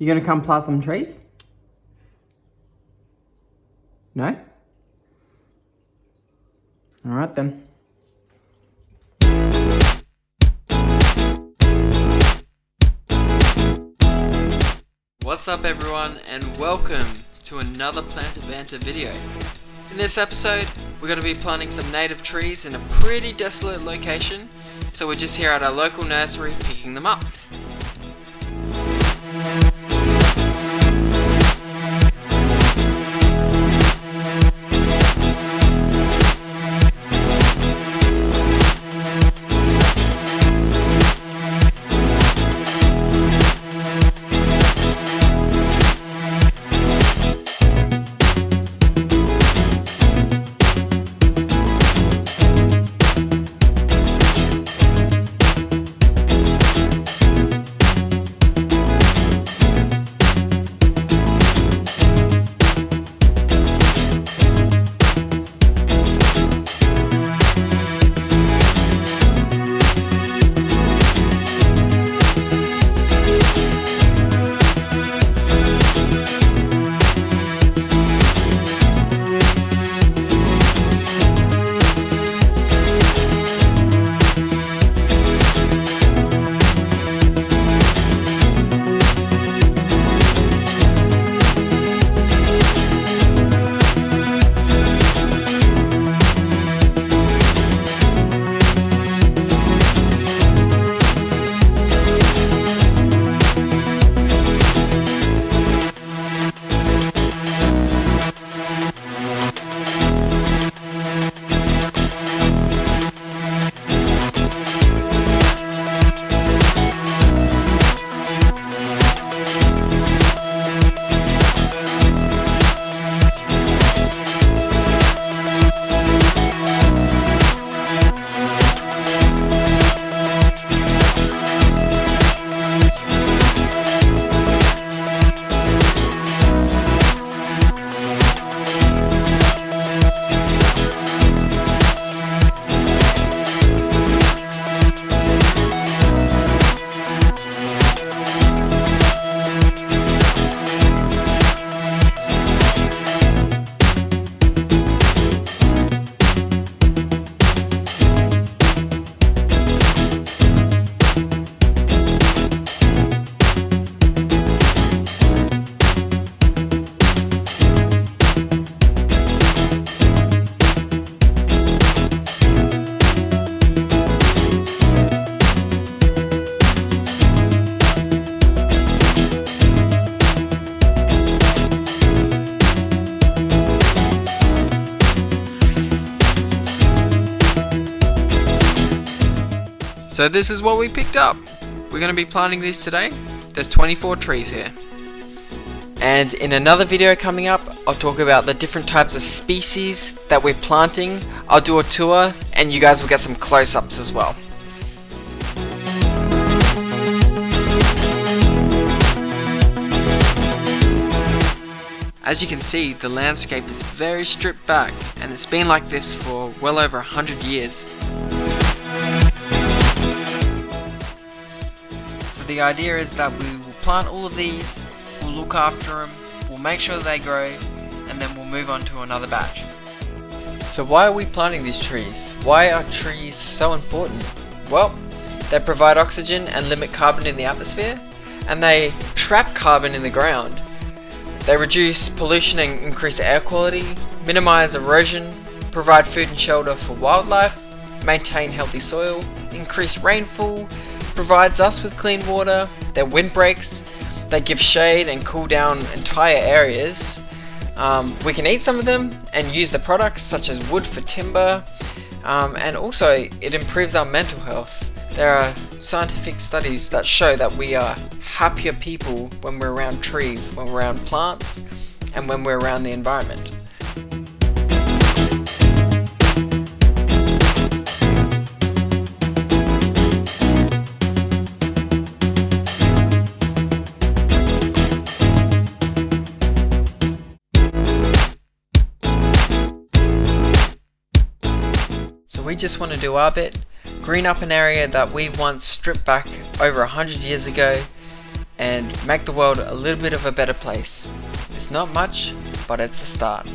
You gonna come plant some trees? No? Alright then. What's up everyone, and welcome to another Planter Banter video. In this episode, we're going to be planting some native trees in a pretty desolate location, so we're just here at our local nursery picking them up. So this is what we picked up. We're going to be planting these today. There's 24 trees here. And in another video coming up, I'll talk about the different types of species that we're planting. I'll do a tour and you guys will get some close-ups as well. As you can see, the landscape is very stripped back and it's been like this for well over 100 years. So the idea is that we will plant all of these, we'll look after them, we'll make sure they grow, and then we'll move on to another batch. So why are we planting these trees? Why are trees so important? Well, they provide oxygen and limit carbon in the atmosphere, and they trap carbon in the ground. They reduce pollution and increase air quality, minimize erosion, provide food and shelter for wildlife, maintain healthy soil, increase rainfall, provides us with clean water, they're windbreaks, they give shade and cool down entire areas. We can eat some of them and use the products such as wood for timber, and also it improves our mental health. There are scientific studies that show that we are happier people when we're around trees, when we're around plants, and when we're around the environment. So we just want to do our bit, green up an area that we once stripped back over 100 years ago, and make the world a little bit of a better place. It's not much, but it's a start.